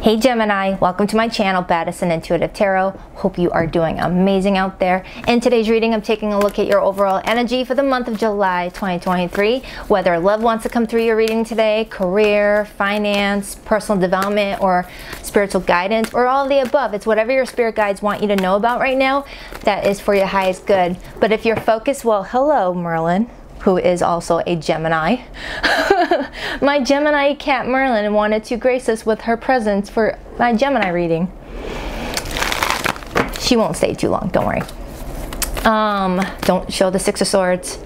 Hey Gemini, welcome to my channel, Baddison Intuitive Tarot. Hope you are doing amazing out there. In today's reading, I'm taking a look at your overall energy for the month of July 2023. Whether love wants to come through your reading today, career, finance, personal development, or spiritual guidance, or all of the above. It's whatever your spirit guides want you to know about right now that is for your highest good. But if you're focused, well, hello Merlin, who is also a Gemini. My Gemini cat Merlin wanted to grace us with her presence for my Gemini reading. She won't stay too long, don't worry. Don't show the Six of Swords.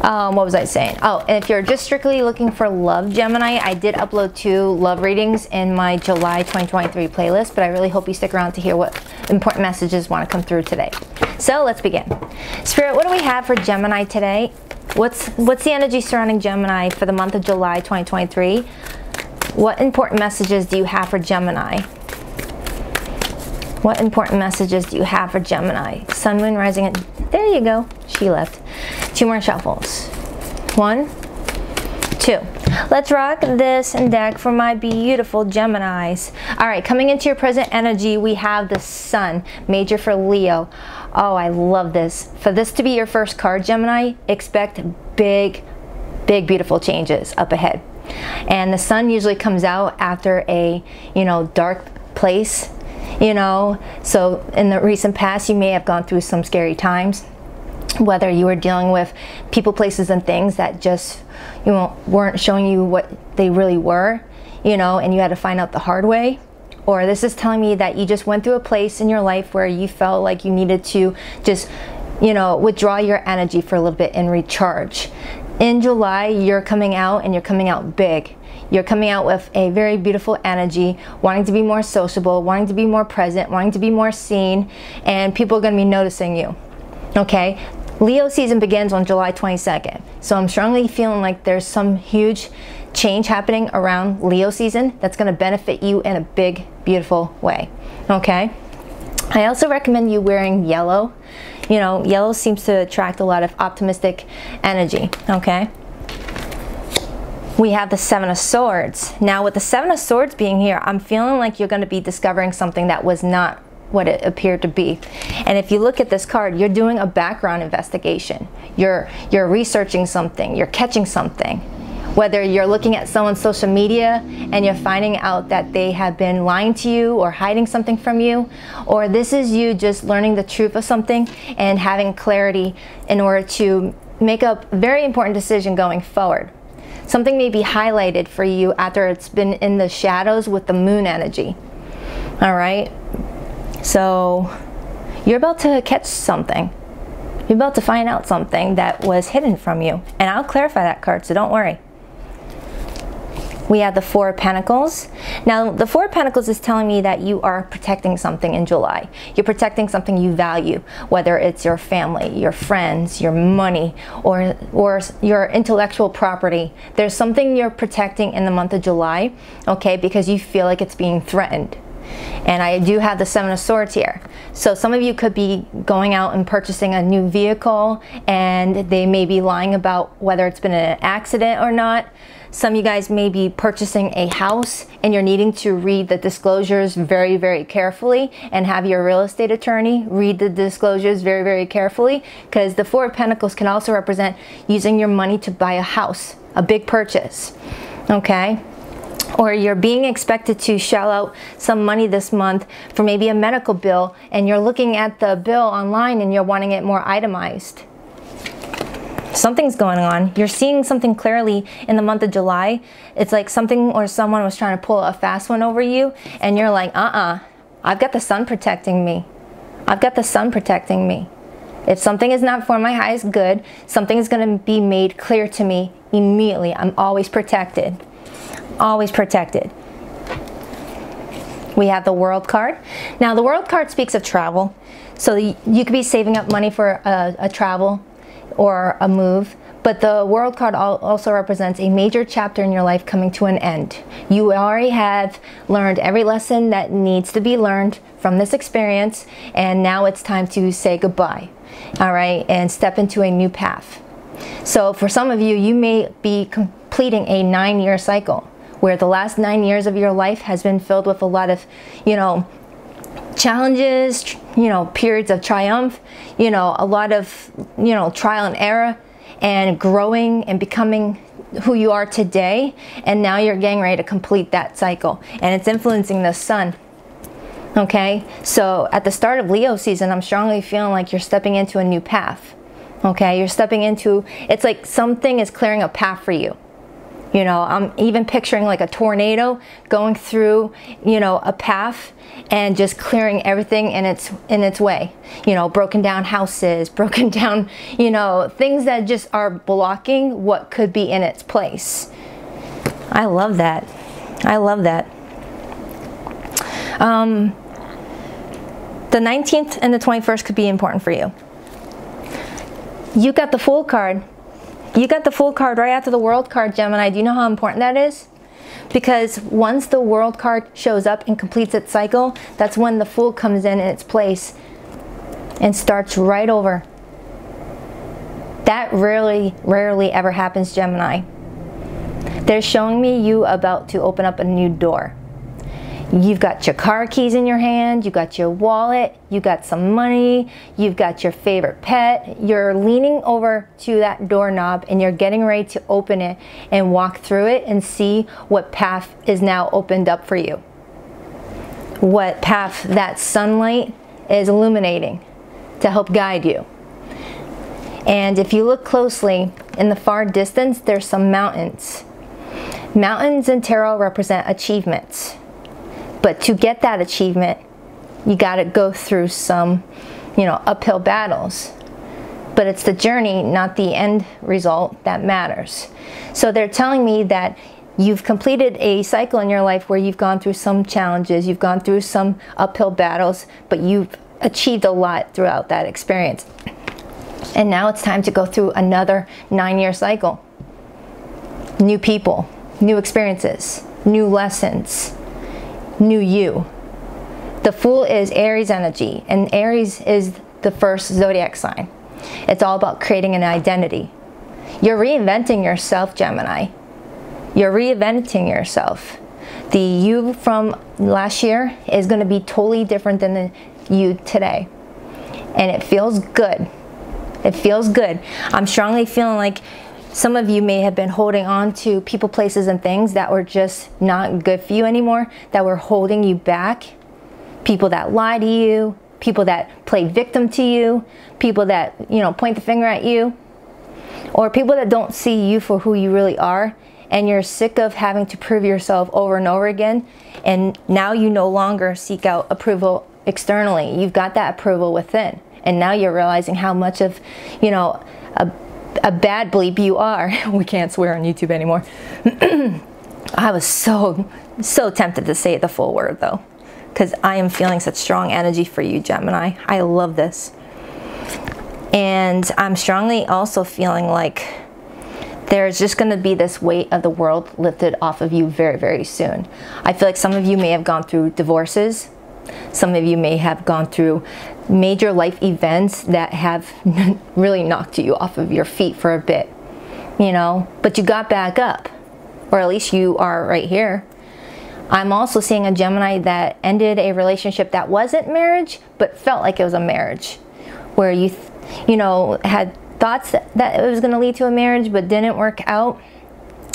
What was I saying? Oh, and if you're just strictly looking for love, Gemini, I did upload 2 love readings in my July 2023 playlist, but I really hope you stick around to hear what important messages want to come through today. So let's begin. Spirit, what do we have for Gemini today? What's the energy surrounding Gemini for the month of July 2023? What important messages do you have for Gemini? What important messages do you have for Gemini? Sun, Moon, Rising, and there you go. She left. 2 more shuffles. 1, 2. Let's rock this deck for my beautiful Geminis. All right, coming into your present energy, we have the Sun, major for Leo. Oh, I love this. For this to be your first card, Gemini, expect big, beautiful changes up ahead. And the Sun usually comes out after a, dark place, So in the recent past, you may have gone through some scary times, whether you were dealing with people, places, and things that just, weren't showing you what they really were, and you had to find out the hard way. Or this is telling me that you just went through a place in your life where you felt like you needed to just, withdraw your energy for a little bit and recharge. In July, you're coming out, and you're coming out big. You're coming out with a very beautiful energy, wanting to be more sociable, wanting to be more present, wanting to be more seen, and people are going to be noticing you. Okay? Leo season begins on July 22nd. So I'm strongly feeling like there's some huge change happening around Leo season that's going to benefit you in a big, beautiful way. Okay? I also recommend you wearing yellow. Yellow seems to attract a lot of optimistic energy. Okay? We have the 7 of Swords. Now with the 7 of Swords being here, I'm feeling like you're going to be discovering something that was not what it appeared to be. And if you look at this card, you're doing a background investigation. You're researching something, you're catching something. Whether you're looking at someone's social media and you're finding out that they have been lying to you or hiding something from you, or this is you just learning the truth of something and having clarity in order to make a very important decision going forward. Something may be highlighted for you after it's been in the shadows with the moon energy. All right? So you're about to catch something. You're about to find out something that was hidden from you. And I'll clarify that card, so don't worry. We have the 4 of Pentacles. Now, the 4 of Pentacles is telling me that you are protecting something in July. You're protecting something you value, whether it's your family, your friends, your money, or your intellectual property. There's something you're protecting in the month of July, okay, because you feel like it's being threatened. And I do have the 7 of Swords here. So some of you could be going out and purchasing a new vehicle, and they may be lying about whether it's been an accident or not. Some of you guys may be purchasing a house, and you're needing to read the disclosures very, very carefully, and have your real estate attorney read the disclosures very, very carefully, because the 4 of Pentacles can also represent using your money to buy a house, a big purchase. Okay? Or you're being expected to shell out some money this month for maybe a medical bill, and you're looking at the bill online and you're wanting it more itemized. Something's going on. You're seeing something clearly in the month of July. It's like something or someone was trying to pull a fast one over you, and you're like, I've got the Sun protecting me. I've got the Sun protecting me. If something is not for my highest good, something is going to be made clear to me immediately. I'm always protected. Always protected. We have the World card. Now the World card speaks of travel. So you could be saving up money for a travel or a move. But the World card also represents a major chapter in your life coming to an end. You already have learned every lesson that needs to be learned from this experience, and now it's time to say goodbye. All right, and step into a new path. So for some of you, you may be completing a 9-year cycle, where the last 9 years of your life has been filled with a lot of, you know, challenges, you know, periods of triumph, you know, a lot of, you know, trial and error, and growing and becoming who you are today. And now you're getting ready to complete that cycle, and it's influencing the sun. Okay, so at the start of Leo season, I'm strongly feeling like you're stepping into a new path. Okay, you're stepping into, it's like something is clearing a path for you. You know, I'm even picturing like a tornado going through, you know, a path and just clearing everything in its way. You know, broken down houses, broken down, you know, things that just are blocking what could be in its place. I love that. I love that. The 19th and the 21st could be important for you. You got the Fool card. You got the Fool card right after the World card, Gemini. Do you know how important that is? Because once the World card shows up and completes its cycle, that's when the Fool comes in its place and starts right over. That rarely ever happens, Gemini. They're showing me you about to open up a new door. You've got your car keys in your hand, you got your wallet, you got some money, you've got your favorite pet. You're leaning over to that doorknob and you're getting ready to open it and walk through it and see what path is now opened up for you. What path that sunlight is illuminating to help guide you. And if you look closely in the far distance, there's some mountains. Mountains in tarot represent achievements. But to get that achievement, you got to go through some, you know, uphill battles. But it's the journey, not the end result, that matters. So they're telling me that you've completed a cycle in your life where you've gone through some challenges, you've gone through some uphill battles, but you've achieved a lot throughout that experience. And now it's time to go through another 9-year cycle. New people, new experiences, new lessons. New you. The Fool is Aries energy, and Aries is the first zodiac sign. It's all about creating an identity. You're reinventing yourself, Gemini. You're reinventing yourself. The you from last year is going to be totally different than the you today. And it feels good. It feels good. I'm strongly feeling like some of you may have been holding on to people, places, and things that were just not good for you anymore, that were holding you back. People that lie to you, people that play victim to you, people that, you know, point the finger at you, or people that don't see you for who you really are, and you're sick of having to prove yourself over and over again, and now you no longer seek out approval externally. You've got that approval within, and now you're realizing how much of, you know, a bad bleep you are. We can't swear on YouTube anymore. I was so tempted to say the full word though, because I am feeling such strong energy for you, Gemini. I love this. And I'm strongly also feeling like there's just going to be this weight of the world lifted off of you very, very soon. I feel like some of you may have gone through divorces. Some of you may have gone through major life events that have really knocked you off of your feet for a bit, you know, but you got back up, or at least you are right here. I'm also seeing a Gemini that ended a relationship that wasn't marriage, but felt like it was a marriage, where you know, had thoughts that it was going to lead to a marriage, but didn't work out.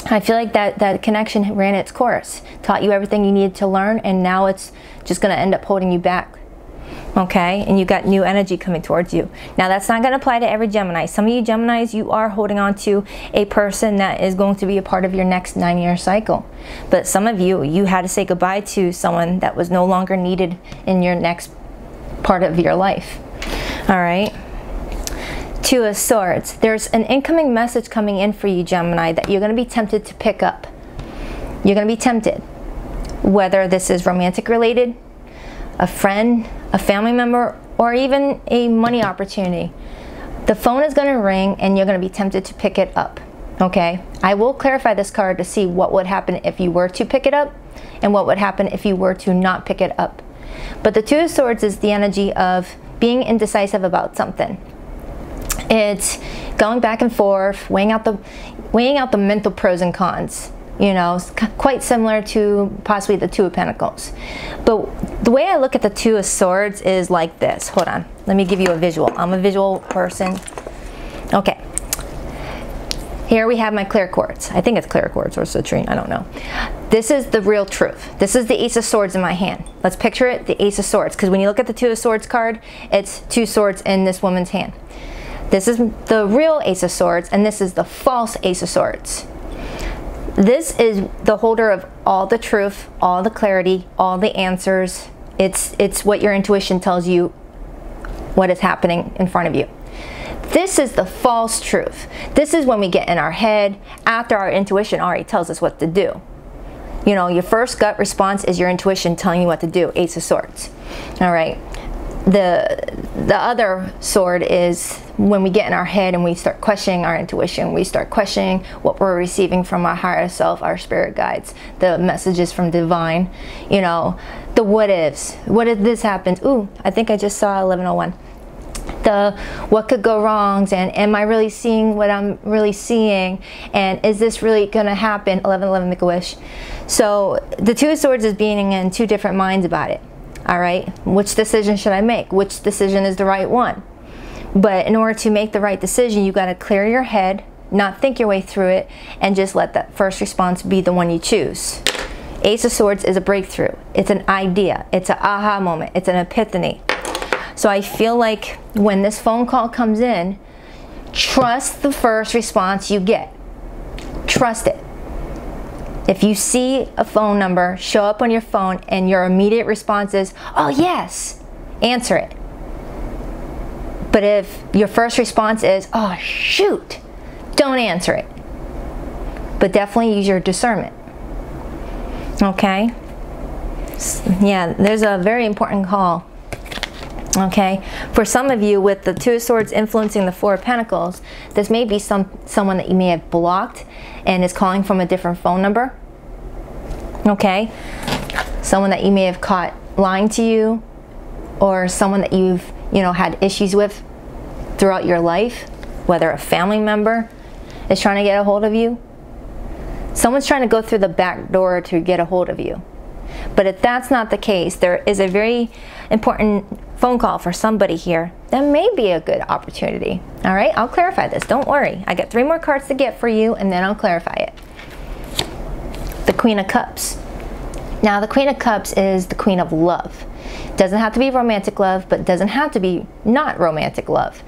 I feel like that connection ran its course, taught you everything you needed to learn, and now it's just going to end up holding you back. Okay, and you got new energy coming towards you. Now that's not going to apply to every Gemini. Some of you Geminis, you are holding on to a person that is going to be a part of your next 9-year cycle. But some of you, you had to say goodbye to someone that was no longer needed in your next part of your life. All right. Two of Swords. There's an incoming message coming in for you, Gemini, that you're going to be tempted to pick up. You're going to be tempted. Whether this is romantic related, a friend, a family member, or even a money opportunity. The phone is going to ring and you're going to be tempted to pick it up. Okay? I will clarify this card to see what would happen if you were to pick it up and what would happen if you were to not pick it up. But the Two of Swords is the energy of being indecisive about something. It's going back and forth, weighing out the mental pros and cons. You know, it's quite similar to possibly the Two of Pentacles. But the way I look at the Two of Swords is like this. Hold on. Let me give you a visual. I'm a visual person. Okay. Here we have my clear quartz. I think it's clear quartz or citrine. I don't know. This is the real truth. This is the Ace of Swords in my hand. Let's picture it, the Ace of Swords. Because when you look at the Two of Swords card, it's two swords in this woman's hand. This is the real Ace of Swords, and this is the false Ace of Swords. This is the holder of all the truth, all the clarity, all the answers. It's what your intuition tells you what is happening in front of you. This is the false truth. This is when we get in our head after our intuition already tells us what to do. You know, your first gut response is your intuition telling you what to do, Ace of Swords. All right. The other sword is when we get in our head and we start questioning our intuition. We start questioning what we're receiving from our higher self, our spirit guides, the messages from divine, you know, the what ifs. What if this happens? Ooh, I think I just saw 1101. The what could go wrongs, and am I really seeing what I'm really seeing, and is this really gonna happen? 1111, make a wish. So the Two of Swords is being in two different minds about it. All right, which decision should I make? Which decision is the right one? But in order to make the right decision, you got to clear your head, not think your way through it, and just let that first response be the one you choose. Ace of Swords is a breakthrough. It's an idea. It's an aha moment. It's an epiphany. So I feel like when this phone call comes in, trust the first response you get. Trust it. If you see a phone number show up on your phone and your immediate response is, oh yes, answer it. But if your first response is, oh shoot, don't answer it. But definitely use your discernment. Okay? Yeah, there's a very important call. Okay, for some of you with the Two of Swords influencing the Four of Pentacles, this may be someone that you may have blocked and is calling from a different phone number. Okay, someone that you may have caught lying to you, or someone that you've had issues with throughout your life, whether a family member is trying to get a hold of you. Someone's trying to go through the back door to get a hold of you. But if that's not the case, there is a very important phone call for somebody here. That may be a good opportunity. All right, I'll clarify this. Don't worry. I got 3 more cards to get for you, and then I'll clarify it. The Queen of Cups. Now, the Queen of Cups is the Queen of Love. Doesn't have to be romantic love, but doesn't have to be not romantic love.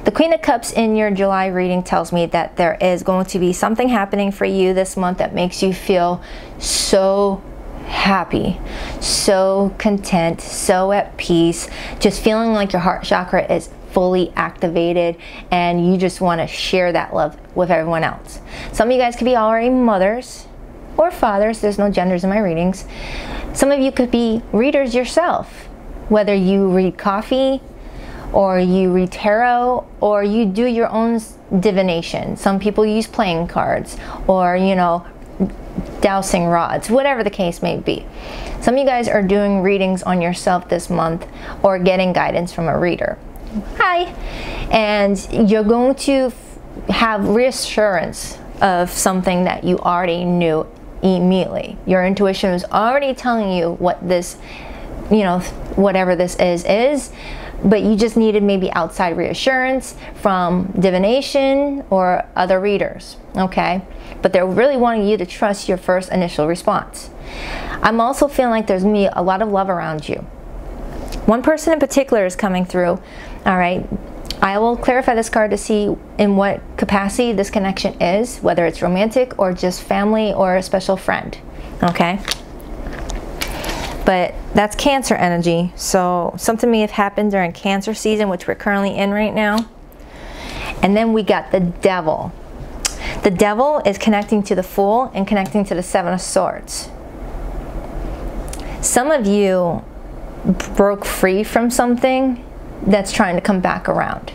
The Queen of Cups in your July reading tells me that there is going to be something happening for you this month that makes you feel so happy, so content, so at peace, just feeling like your heart chakra is fully activated and you just want to share that love with everyone else. Some of you guys could be already mothers or fathers. There's no genders in my readings. Some of you could be readers yourself, whether you read coffee or you read tarot or you do your own divination. Some people use playing cards or dowsing rods, whatever the case may be. Some of you guys are doing readings on yourself this month or getting guidance from a reader. Hi. And you're going to have reassurance of something that you already knew immediately. Your intuition was already telling you what this, whatever this is, but you just needed maybe outside reassurance from divination or other readers, okay? But they're really wanting you to trust your first initial response. I'm also feeling like there's going to be a lot of love around you. One person in particular is coming through, all right? I will clarify this card to see in what capacity this connection is, whether it's romantic or just family or a special friend, okay? But that's Cancer energy, so something may have happened during Cancer season, which we're currently in right now. And then we got the Devil. The Devil is connecting to the Fool and connecting to the Seven of Swords. Some of you broke free from something that's trying to come back around.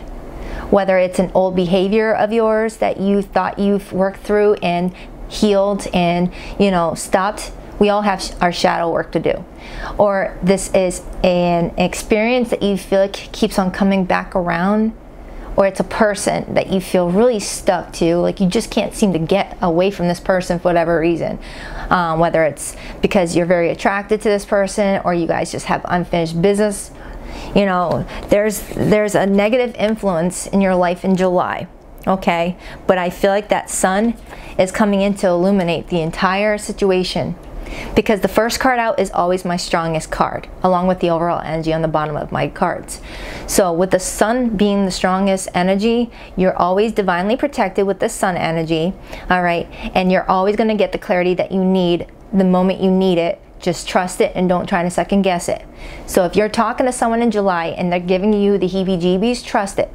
Whether it's an old behavior of yours that you thought you've worked through and healed and, stopped. We all have our shadow work to do. Or this is an experience that you feel like keeps on coming back around. or it's a person that you feel really stuck to, like you just can't seem to get away from this person for whatever reason. Whether it's because you're very attracted to this person, or you guys just have unfinished business. You know, there's a negative influence in your life in July, okay? But I feel like that sun is coming in to illuminate the entire situation, because the first card out is always my strongest card, along with the overall energy on the bottom of my cards. So with the sun being the strongest energy, you're always divinely protected with the sun energy, all right? And you're always going to get the clarity that you need the moment you need it. Just trust it and don't try to second guess it. So if you're talking to someone in July and they're giving you the heebie-jeebies, trust it,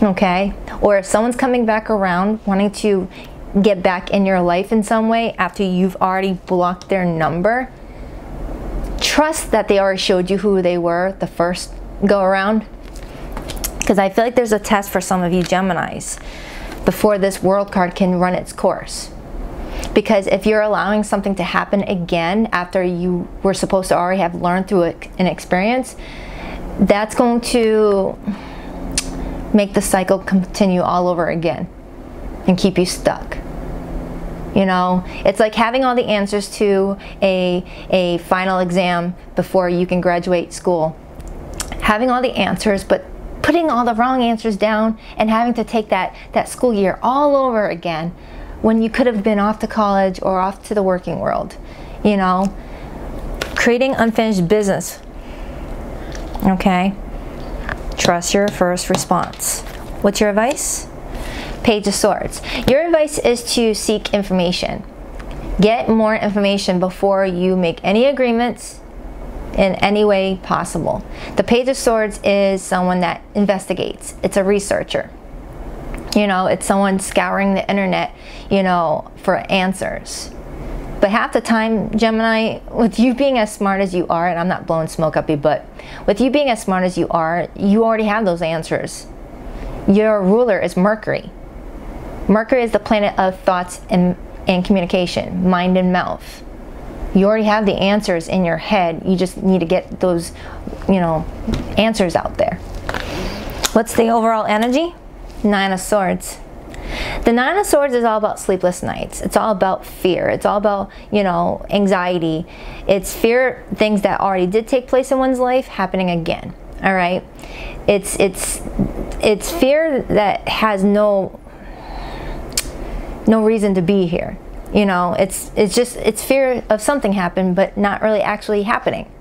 okay? Or if someone's coming back around wanting to get back in your life in some way after you've already blocked their number, trust that they already showed you who they were the first go around. Because I feel like there's a test for some of you Geminis before this World card can run its course. Because if you're allowing something to happen again after you were supposed to already have learned through an experience, that's going to make the cycle continue all over again and keep you stuck. You know, it's like having all the answers to a final exam before you can graduate school. Having all the answers, but putting all the wrong answers down and having to take that school year all over again when you could have been off to college or off to the working world. You know, creating unfinished business. Okay? Trust your first response. What's your advice? Page of Swords. Your advice is to seek information. Get more information before you make any agreements in any way possible. The Page of Swords is someone that investigates. It's a researcher. You know, it's someone scouring the internet, you know, for answers. But half the time, Gemini, with you being as smart as you are, and I'm not blowing smoke up your butt, with you being as smart as you are, you already have those answers. Your ruler is Mercury. Mercury is the planet of thoughts and communication, mind and mouth. You already have the answers in your head. You just need to get those, you know, answers out there. What's the overall energy? Nine of Swords. The Nine of Swords is all about sleepless nights. It's all about fear. It's all about, you know, anxiety. It's fear things that already did take place in one's life happening again. All right? It's fear that has no reason to be here. You know, it's fear of something happened but not really actually happening.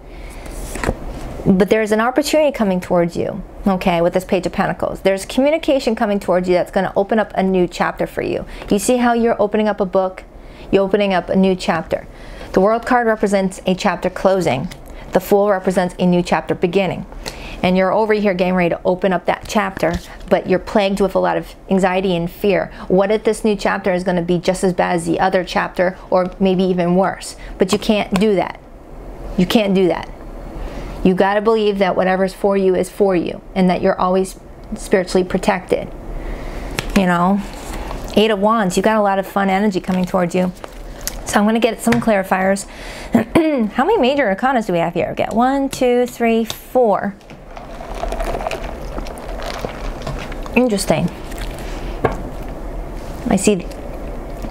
But there's an opportunity coming towards you, okay, with this Page of Pentacles. There's communication coming towards you that's going to open up a new chapter for you. You see how you're opening up a book? You're opening up a new chapter. The World card represents a chapter closing. The Fool represents a new chapter beginning. And you're over here getting ready to open up that chapter, but you're plagued with a lot of anxiety and fear. What if this new chapter is going to be just as bad as the other chapter, or maybe even worse? But you can't do that. You can't do that. You got to believe that whatever's for you is for you, and that you're always spiritually protected. You know, Eight of Wands, you got a lot of fun energy coming towards you. So I'm going to get some clarifiers. How many major arcanas do we have here? We got 1, 2, 3, 4. Interesting. I see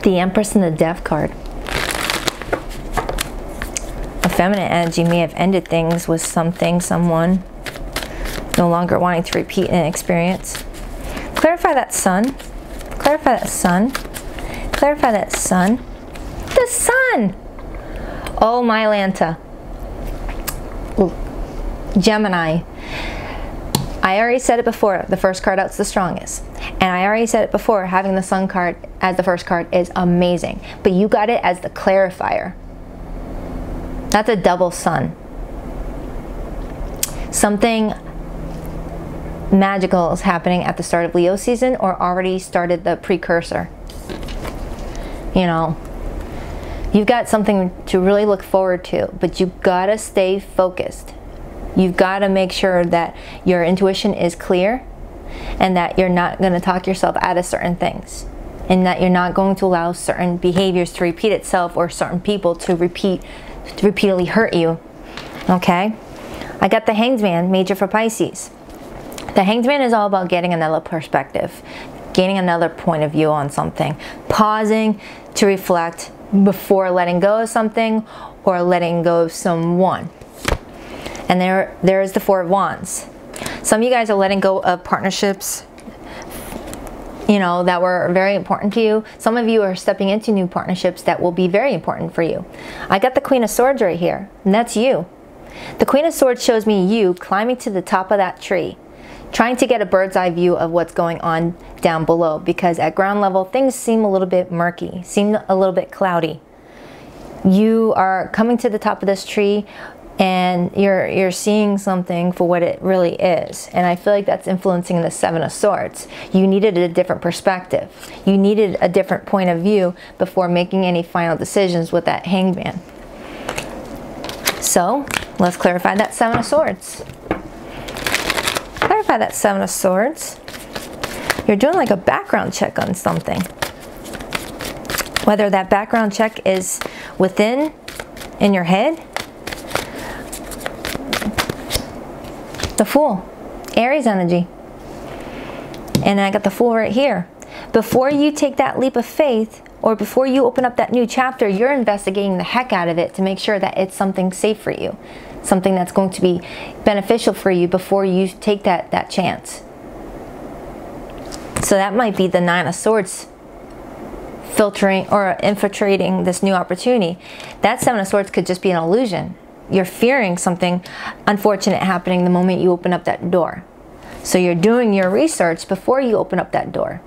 the Empress and the Death card. A feminine energy may have ended things with something, someone. No longer wanting to repeat an experience. Clarify that Sun. Clarify that Sun. Clarify that Sun. The Sun! Oh, my Lanta. Gemini. I already said it before, the first card out's the strongest. And I already said it before, having the Sun card as the first card is amazing. But you got it as the clarifier. That's a double Sun. Something magical is happening at the start of Leo season, or already started the precursor. You know, you've got something to really look forward to, but you've got to stay focused. You've got to make sure that your intuition is clear, and that you're not going to talk yourself out of certain things, and that you're not going to allow certain behaviors to repeat itself, or certain people to repeatedly hurt you. Okay? I got the Hanged Man, major for Pisces. The Hanged Man is all about getting another perspective, gaining another point of view on something, pausing to reflect before letting go of something or letting go of someone. And there is the Four of Wands. Some of you guys are letting go of partnerships, you know, that were very important to you. Some of you are stepping into new partnerships that will be very important for you. I got the Queen of Swords right here, and that's you. The Queen of Swords shows me you climbing to the top of that tree, trying to get a bird's eye view of what's going on down below, because at ground level things seem a little bit murky, seem a little bit cloudy. You are coming to the top of this tree and you're seeing something for what it really is, and I feel like that's influencing the Seven of Swords. You needed a different perspective. You needed a different point of view before making any final decisions with that Hanged Man. So let's clarify that Seven of Swords. Clarify that Seven of Swords. You're doing like a background check on something. Whether that background check is within, in your head. The Fool, Aries energy. And I got the Fool right here. Before you take that leap of faith, or before you open up that new chapter, you're investigating the heck out of it to make sure that it's something safe for you. Something that's going to be beneficial for you before you take that chance. So that might be the Nine of Swords filtering or infiltrating this new opportunity. That Seven of Swords could just be an illusion. You're fearing something unfortunate happening the moment you open up that door. So you're doing your research before you open up that door.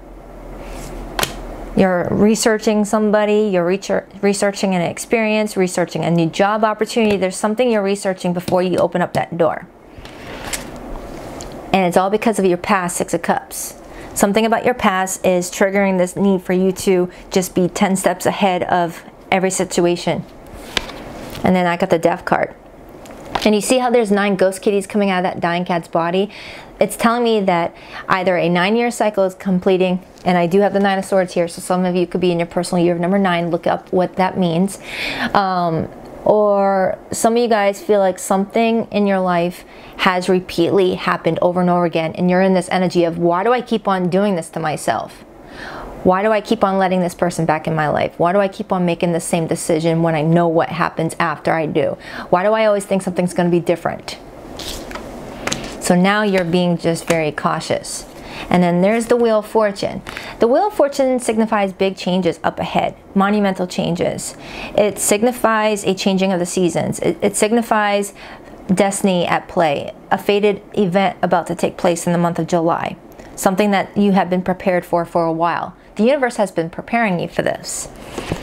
You're researching somebody, you're researching an experience, researching a new job opportunity. There's something you're researching before you open up that door. And it's all because of your past, Six of Cups. Something about your past is triggering this need for you to just be 10 steps ahead of every situation. And then I got the Death card. And you see how there's 9 ghost kitties coming out of that dying cat's body? It's telling me that either a 9-year cycle is completing, and I do have the Nine of Swords here, so some of you could be in your personal year of number 9. Look up what that means. Or some of you guys feel like something in your life has repeatedly happened over and over again, and you're in this energy of, why do I keep on doing this to myself? Why do I keep on letting this person back in my life? Why do I keep on making the same decision when I know what happens after I do? Why do I always think something's going to be different? So now you're being just very cautious. And then there's the Wheel of Fortune. The Wheel of Fortune signifies big changes up ahead, monumental changes. It signifies a changing of the seasons. It signifies destiny at play, a fated event about to take place in the month of July. Something that you have been prepared for a while. The universe has been preparing you for this.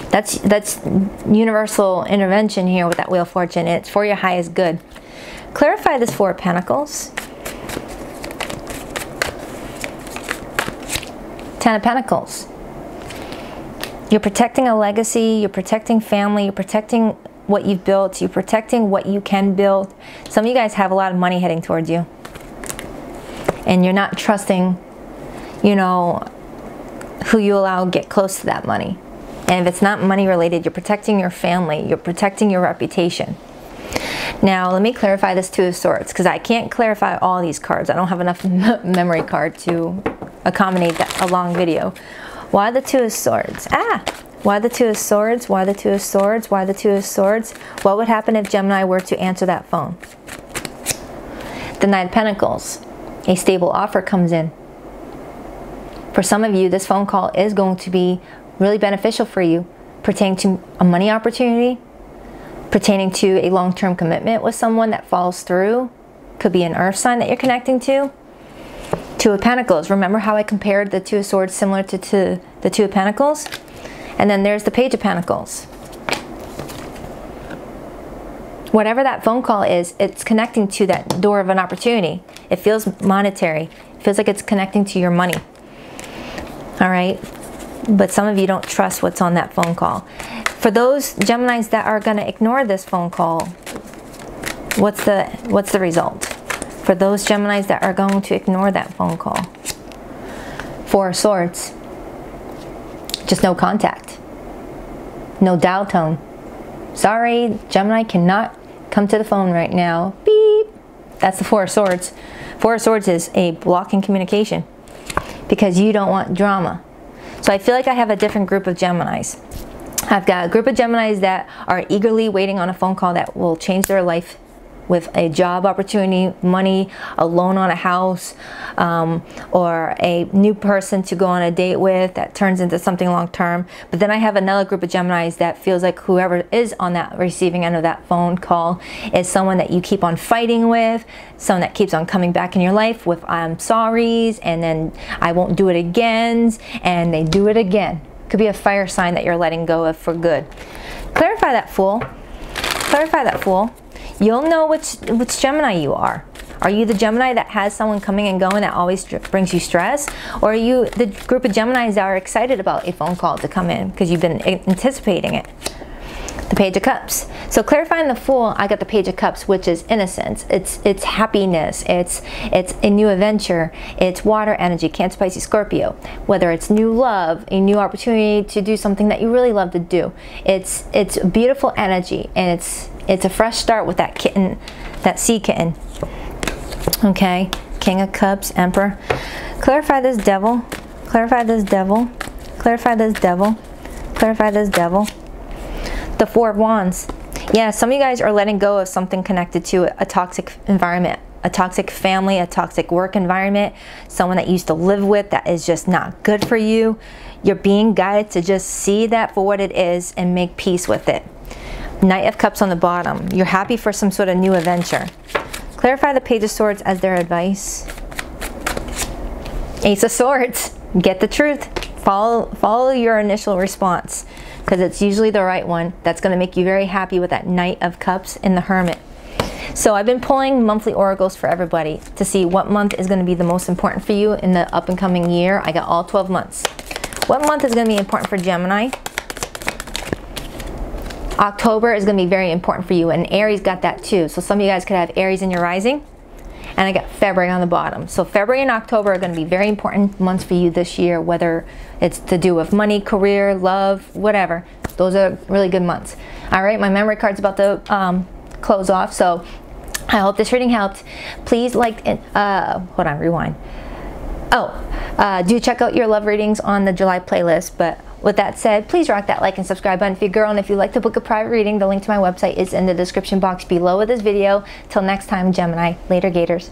That's universal intervention here with that Wheel of Fortune. It's for your highest good. Clarify this Four of Pentacles. 10 of Pentacles. You're protecting a legacy, you're protecting family, you're protecting what you've built, you're protecting what you can build. Some of you guys have a lot of money heading towards you. And you're not trusting, you know, who you allow get close to that money. And if it's not money related, you're protecting your family, you're protecting your reputation. Now, let me clarify this Two of Swords, because I can't clarify all these cards. I don't have enough memory card to accommodate a long video. Why the Two of Swords? Why the Two of Swords? Why the Two of Swords? Why the Two of Swords? What would happen if Gemini were to answer that phone? The Nine of Pentacles. A stable offer comes in. For some of you, this phone call is going to be really beneficial for you, pertaining to a money opportunity, pertaining to a long-term commitment with someone that follows through. Could be an earth sign that you're connecting to. Two of Pentacles. Remember how I compared the Two of Swords similar to the Two of Pentacles? And then there's the Page of Pentacles. Whatever that phone call is, it's connecting to that door of an opportunity. It feels monetary. It feels like it's connecting to your money. All right? But some of you don't trust what's on that phone call. For those Geminis that are going to ignore this phone call, what's the result? For those Geminis that are going to ignore that phone call. Four of Swords. Just no contact. No dial tone. Sorry, Gemini cannot come to the phone right now. Beep. That's the Four of Swords. Four of Swords is a block in communication because you don't want drama. So I feel like I have a different group of Geminis. I've got a group of Geminis that are eagerly waiting on a phone call that will change their life with a job opportunity, money, a loan on a house, or a new person to go on a date with that turns into something long term. But then I have another group of Geminis that feels like whoever is on that receiving end of that phone call is someone that you keep on fighting with, someone that keeps on coming back in your life with I'm sorry's, and then I won't do it again, and they do it again. Could be a fire sign that you're letting go of for good. Clarify that, Fool. Clarify that, Fool. You'll know which Gemini you are. Are you the Gemini that has someone coming and going that always brings you stress? Or are you the group of Geminis that are excited about a phone call to come in because you've been anticipating it? The Page of Cups. So clarifying the Fool, I got the Page of Cups, which is innocence. It's happiness. It's a new adventure. It's water energy, Cancer, Pisces, Scorpio. Whether it's new love, a new opportunity to do something that you really love to do. It's beautiful energy, and it's a fresh start with that kitten, that sea kitten. Okay, King of Cups, Emperor. Clarify this Devil. Clarify this Devil. Clarify this Devil. Clarify this Devil. The Four of Wands. Yeah, some of you guys are letting go of something connected to a toxic environment, a toxic family, a toxic work environment, someone that you used to live with that is just not good for you. You're being guided to just see that for what it is and make peace with it. Knight of Cups on the bottom. You're happy for some sort of new adventure. Clarify the Page of Swords as their advice. Ace of Swords. Get the truth. Follow your initial response, because it's usually the right one. That's going to make you very happy with that Knight of Cups in the Hermit. So I've been pulling monthly oracles for everybody to see what month is going to be the most important for you in the up and coming year. I got all 12 months. What month is going to be important for Gemini? October is going to be very important for you, and Aries got that too. So some of you guys could have Aries in your rising. And I got February on the bottom. So February and October are going to be very important months for you this year, whether it's to do with money, career, love, whatever. Those are really good months. All right, my memory card's about to close off, so I hope this reading helped. Please like it. Hold on, rewind. Do check out your love readings on the July playlist. But with that said, please rock that like and subscribe button if you're a girl, and if you'd like to book a private reading, the link to my website is in the description box below with this video. Till next time, Gemini, later gators.